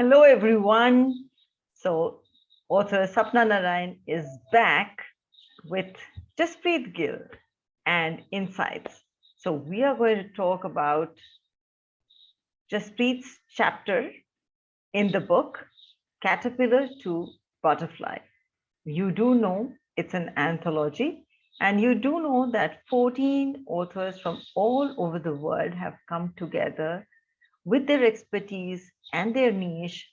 Hello, everyone. So, author Sapna Narayan is back with Jasprit Gill and Insights. So, we are going to talk about Jasprit's chapter in the book Caterpillar to Butterfly. You do know it's an anthology, and you do know that 14 authors from all over the world have come together with their expertise and their niche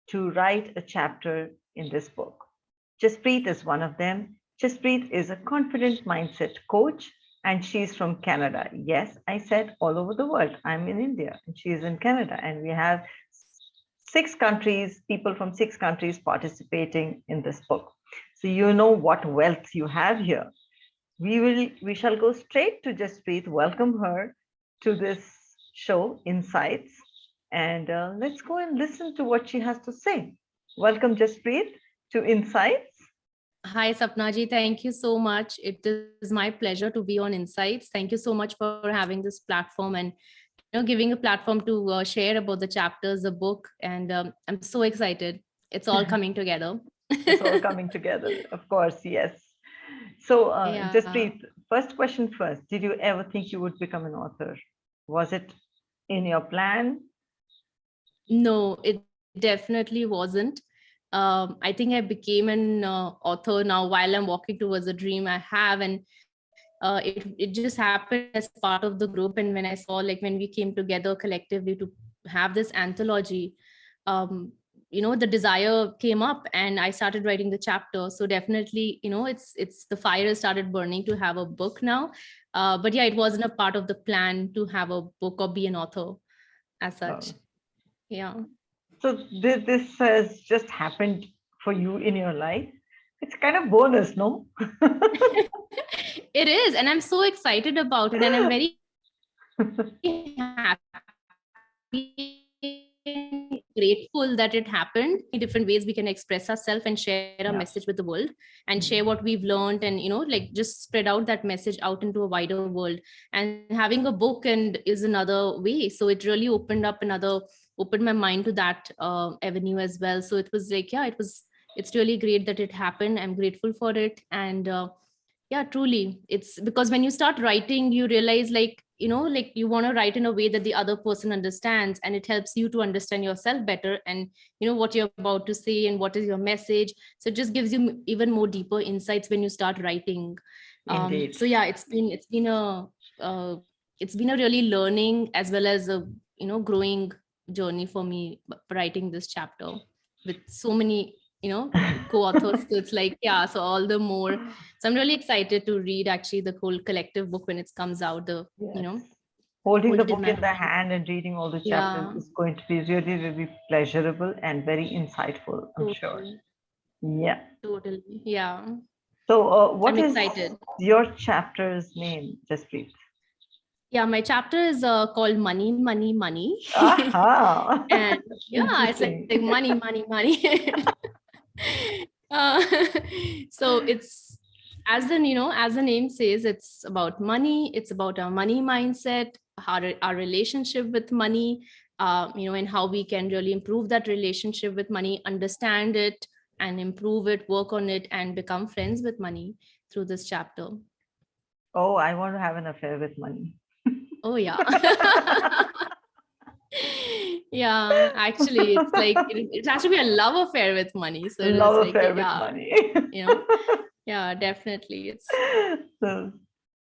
to write a chapter in this book. Jasprit is one of them. Jasprit is a confident mindset coach and she's from Canada. Yes, I said all over the world. I'm in India and she's in Canada. And we have 6 countries, people from 6 countries participating in this book. So you know what wealth you have here. We shall go straight to Jasprit, welcome her to this show, Insights, and let's go and listen to what she has to say. Welcome, Jasprit, to Insights. Hi, Sapna ji. Thank you so much. It is my pleasure to be on Insights. Thank you so much for having this platform and giving a platform to share about the chapters, the book, and I'm so excited. It's all coming together. It's all coming together, of course, yes. So, Yeah. Jasprit, first question first. Did you ever think you would become an author? Was it in your plan? No, it definitely wasn't. I think I became an author now while I'm walking towards a dream I have, and it just happened as part of the group. And when I saw, like, when we came together collectively to have this anthology, um, the desire came up, and I started writing the chapter. So definitely, it's the fire started burning to have a book now. But yeah, it wasn't a part of the plan to have a book or be an author as such. Oh. Yeah. So this has just happened for you in your life. It's kind of bonus, no? It is, and I'm so excited about it, and I'm very grateful that it happened. In different ways we can express ourselves and share a Yeah. message with the world and share what we've learned, and like just spread out that message out into a wider world. And having a book and is another way, so it really opened my mind to that avenue as well. So it was like, yeah, it's really great that it happened. I'm grateful for it. And yeah, truly, it's because when you start writing, you realize, like you want to write in a way that the other person understands, and it helps you to understand yourself better, and what you're about to say and what is your message. So it just gives you even more deeper insights when you start writing. Indeed. So yeah, uh, it's been a really learning as well as a growing journey for me, writing this chapter with so many co-authors. So it's like, yeah, so all the more. So I'm really excited to read actually the whole collective book when it comes out, Yes. Holding hold the it in book my in the hand. hand and reading all the chapters Yeah, is going to be really, really pleasurable and very insightful, I'm sure. totally, Yeah. totally. Yeah, So, I'm what is excited. your chapter's name, Jasprit? Yeah, my chapter is called Money, Money, Money. Aha! And yeah, it's like Interesting. money, money, money. uh, so it's, as the name says, it's about money. It's about our money mindset, our relationship with money, and how we can really improve that relationship with money, understand it and improve it, work on it, and become friends with money through this chapter. Oh, I want to have an affair with money. Oh yeah. Yeah, actually, it's like it has to be a love affair with money. So it is Love like, affair with yeah, money. you know, yeah, definitely. It's, so,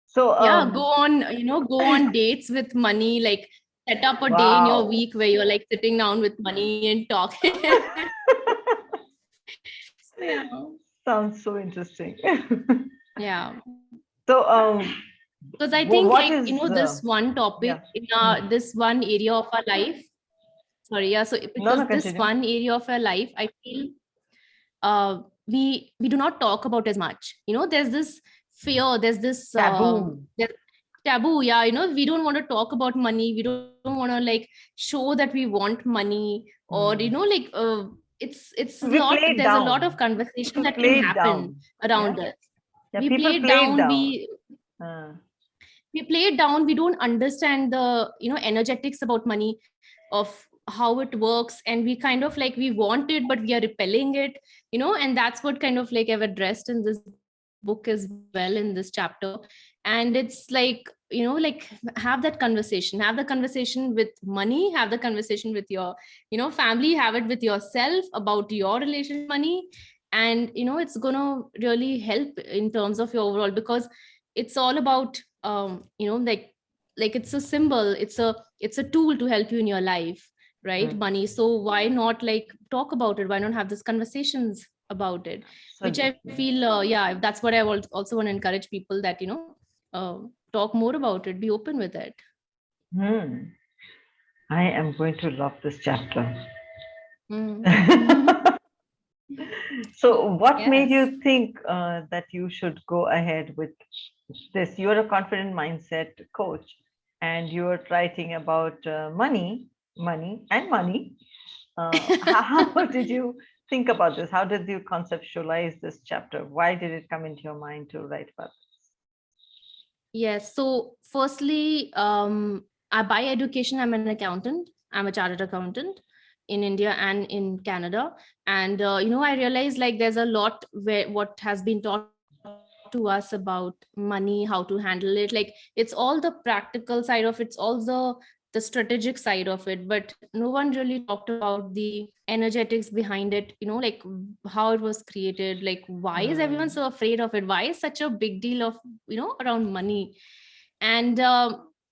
so, yeah, go on dates with money, like set up a day in your wow. week where you're like sitting down with money and talking. So yeah, Sounds so interesting. yeah. So, Because I think, what like, is this one topic yeah? in Hmm. this one area of our life. Sorry, yeah. So No, because no, this continue. one area of our life, I feel we do not talk about as much. There's this fear, there's this Taboo. taboo. Yeah, we don't want to talk about money. We don't want to like show that we want money, or Hmm. it's a We lot. play it There's a lot of down. conversation People that can play it happen down. Yeah, around us. yeah. We People play it play it down. down. We Uh, we play it down. We don't understand the energetics about money, of how it works, and we kind of like we want it but we are repelling it, and that's what kind of like I've addressed in this book as well, in this chapter. And it's like, like have that conversation with money, have the conversation with your family, have it with yourself about your relationship with money. And it's gonna really help in terms of your overall, because it's all about like it's a symbol, it's a tool to help you in your life, right? Money. So why not like talk about it? Why not have these conversations about it? Which I Absolutely. feel, yeah, that's what I also want to encourage people, that talk more about it, be open with it. Hmm. I am going to love this chapter. Mm. So, what made Yes. you think that you should go ahead with this? You're a confident mindset coach, and you're writing about money, money, and money. How did you think about this? How did you conceptualize this chapter? Why did it come into your mind to write about Yes. So, firstly, by education, I'm an accountant. I'm a chartered accountant in India and in Canada. And, I realized like there's a lot where what has been taught to us about money, how to handle it. Like it's all the practical side of it, it's all the strategic side of it, but no one really talked about the energetics behind it, like how it was created, like why is everyone this? so afraid of it, why is such a big deal of around money. and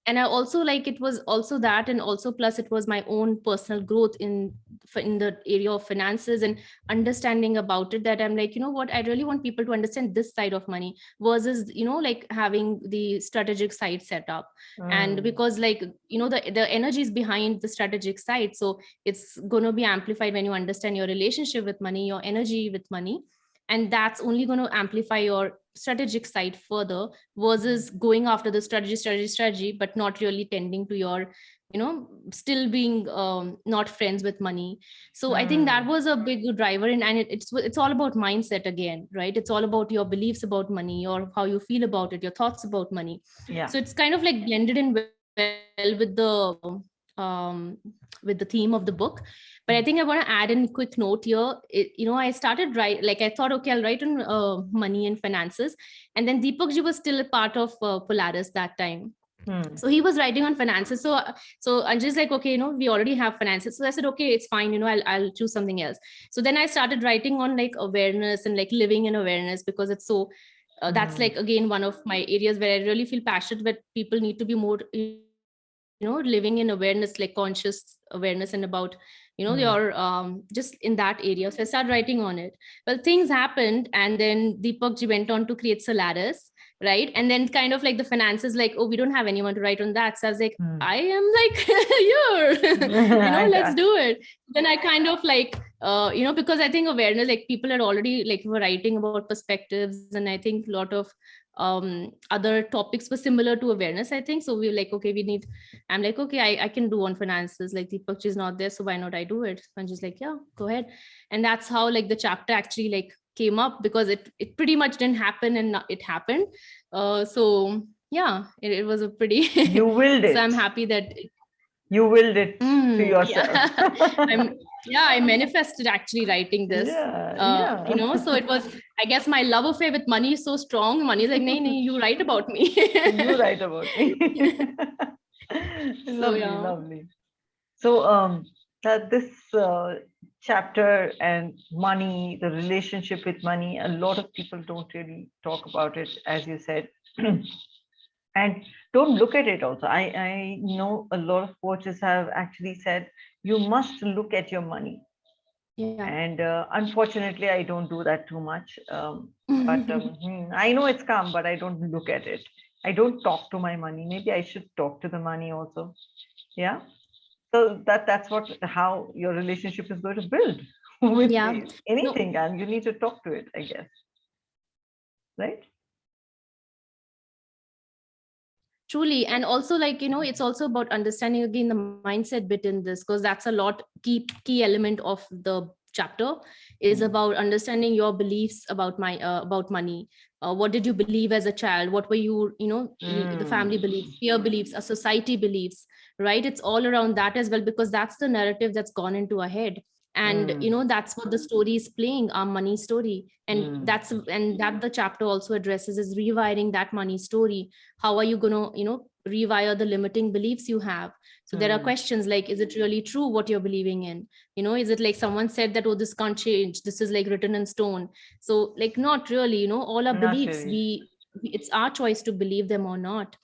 and I also like, it was also that, and also plus it was my own personal growth in the area of finances and understanding about it, that I'm like, what, I really want people to understand this side of money versus like having the strategic side set up. And Mm, because like the energy is behind the strategic side, so it's going to be amplified when you understand your relationship with money, your energy with money, and that's only going to amplify your strategic side further, versus going after the strategy but not really tending to your still being not friends with money. So I think that mm, was a big driver, and it's all about mindset again, right? It's all about your beliefs about money, or how you feel about it, your thoughts about money. yeah. So it's kind of like blended in well um with the theme of the book. But I think I want to add in a quick note here. I started write, like I thought, okay, I'll write on money and finances. And then Deepak ji was still a part of Polaris that time. Mm, So he was writing on finances. So I'm just like, okay, we already have finances. So I said, okay, it's fine. I'll choose something else. So then I started writing on like awareness and like living in awareness, because it's so that's mm, like again one of my areas where I really feel passionate, where people need to be more living in awareness, like conscious awareness, and about your mm, just in that area. So I started writing on it. Well, things happened, and then Deepak ji went on to create Solaris, right? And then kind of like the finances, like, oh, we don't have anyone to write on that. So I was like, mm. I am like here, let's I, do it. Then I kind of like because I think awareness, like people are already like were writing about perspectives, and I think a lot of other topics were similar to awareness, I think. So we were like, okay, I'm like, okay, I can do on finances, like Deepak is not there, so why not I do it? So I'm just like, yeah, go ahead. And that's how like the chapter actually like came up, because it pretty much didn't happen, and it happened. So yeah, it was a pretty you willed so I'm it. happy that You willed it to yourself. yeah. I'm yeah, I manifested actually writing this. Yeah, yeah. So it was, I guess my love affair with money is so strong. Money is like, nay, nay, you write about me. You write about me. So Lovely, yeah. lovely. So, that this chapter and money, the relationship with money, a lot of people don't really talk about it, as you said, and don't look at it. Also, I know a lot of coaches have actually said you must look at your money, Yeah. and unfortunately, I don't do that too much. But I know it's come, but I don't look at it. I don't talk to my money. Maybe I should talk to the money also. Yeah, so that's what how your relationship is going to build with Yeah. No, anything, and you need to talk to it, I guess, right? truly. And also like, it's also about understanding again the mindset bit in this, because that's a lot key element of the chapter, is Mm, about understanding your beliefs about about money. what did you believe as a child, what were you, the family Mm. beliefs, peer beliefs, a society beliefs, right? It's all around that as well, because that's the narrative that's gone into our head. And Mm. that's what the story is playing, our money story. And Mm. that the chapter also addresses is rewiring that money story. How are you going to rewire the limiting beliefs you have? So there are Mm. questions like, is it really true what you're believing in? Is it like someone said that, oh, this can't change, this is like written in stone? So like, not really. All our Not beliefs, really. it's our choice to believe them or not.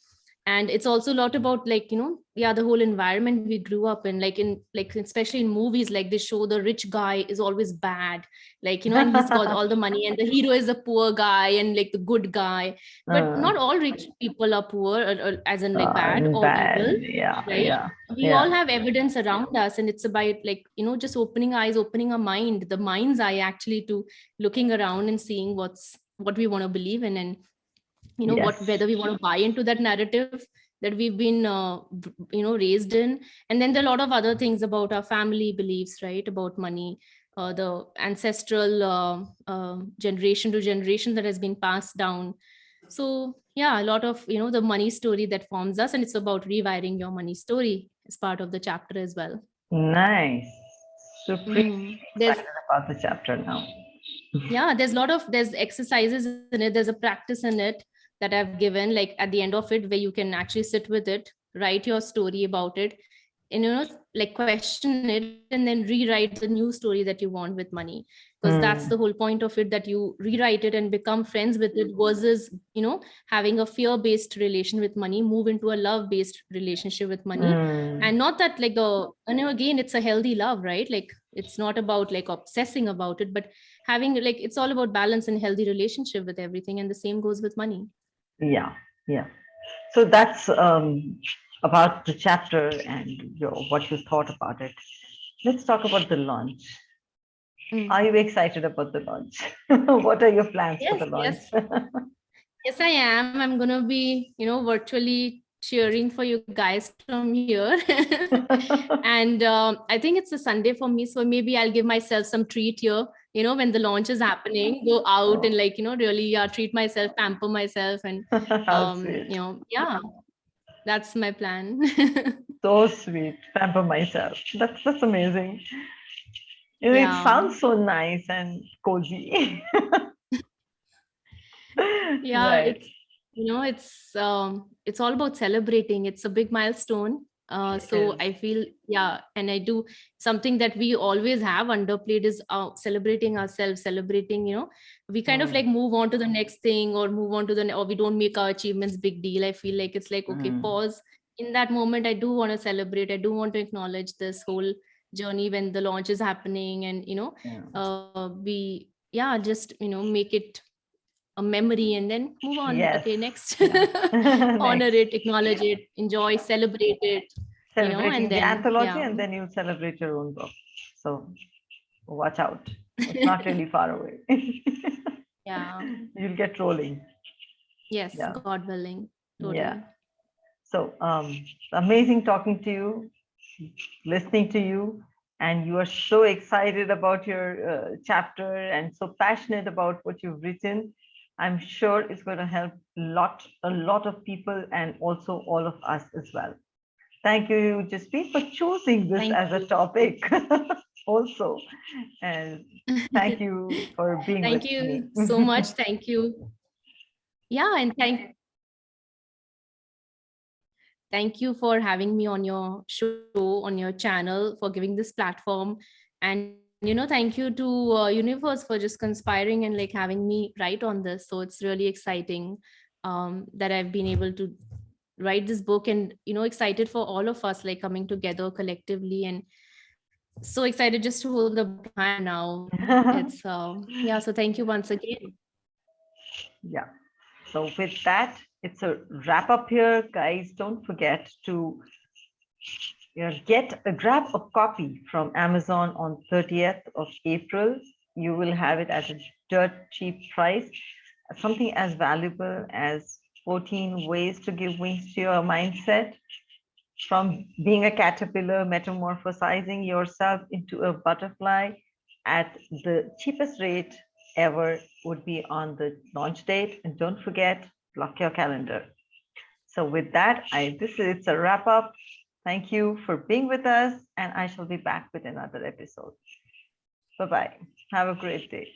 And it's also a lot about like, yeah, the whole environment we grew up in, like especially in movies, like they show the rich guy is always bad, like, and he's got all the money, and the hero is the poor guy and like the good guy. But Uh, not all rich people are poor, or as in like bad or Bad. evil, Yeah. right? Yeah. We Yeah. all have evidence around us, and it's about like, just opening eyes, opening our mind, the mind's eye actually, to looking around and seeing what we want to believe in. And what, Yes. whether we want to buy into that narrative that we've been raised in. And then there are a lot of other things about our family beliefs, right, about money, the ancestral generation to generation that has been passed down. So yeah, a lot of the money story that forms us, and it's about rewiring your money story as part of the chapter as well. Nice. Supremely There's excited about the chapter now. yeah, there's exercises in it, there's a practice in it that I've given, like at the end of it, where you can actually sit with it, write your story about it, and like question it, and then rewrite the new story that you want with money. Because that's the whole Mm. point of it, that you rewrite it and become friends with it, versus having a fear-based relation with money, move into a love-based relationship with money. Mm. And not that like again, it's a healthy love, right? Like it's not about like obsessing about it, but having like, it's all about balance and healthy relationship with everything, and the same goes with money. Yeah. Yeah. So that's about the chapter and what you thought about it. Let's talk about the launch. Mm. Are you excited about the launch? What are your plans for Yes, the launch? yes, yes, I am. I'm gonna be virtually cheering for you guys from here. And I think it's a Sunday for me, so maybe I'll give myself some treat here, when the launch is happening, go out and Oh, like, really treat myself, pamper myself. And how sweet. yeah, that's my plan. So sweet. Pamper myself. That's amazing. It Yeah. sounds so nice and cozy. Yeah, Right. it's all about celebrating. It's a big milestone. It So is. I feel, yeah, and I do something that we always have underplayed is celebrating ourselves, celebrating, we kind of Mm. like move on to the next thing, or move on to or we don't make our achievements big deal. I feel like it's like, okay, Mm. pause. In that moment, I do want to celebrate. I do want to acknowledge this whole journey when the launch is happening. And Yeah. we, yeah, just make it a memory, and then move on. Yes. Okay, next. Yeah. Honor Next. it, acknowledge it, enjoy, celebrate it, and Celebrating the then anthology, yeah. and then you'll celebrate your own book. So watch out. It's not really far away. Yeah. You'll get rolling. Yes, Yeah. God willing. Yeah. Totally. So amazing talking to you, listening to you, and you are so excited about your chapter and so passionate about what you've written. I'm sure it's going to help a lot of people, and also all of us as well. Thank you, Jasprit, for choosing this Thank as a you. topic also. And thank you for being with Thank you me. so much. Thank you. Yeah, and thank you for having me on your show, on your channel, for giving this platform. And thank you to Universe for just conspiring and like having me write on this. So it's really exciting that I've been able to write this book, and excited for all of us like coming together collectively, and so excited just to hold the book in my hand now. It's yeah, so thank you once again. Yeah. So with that, it's a wrap up here, guys. Don't forget to grab a copy from Amazon on 30th of April. You will have it at a dirt cheap price. Something as valuable as 14 ways to give wings to your mindset, from being a caterpillar, metamorphosizing yourself into a butterfly at the cheapest rate ever would be on the launch date. And don't forget, block your calendar. So with that, it's a wrap up. Thank you for being with us, and I shall be back with another episode. Bye bye. Have a great day.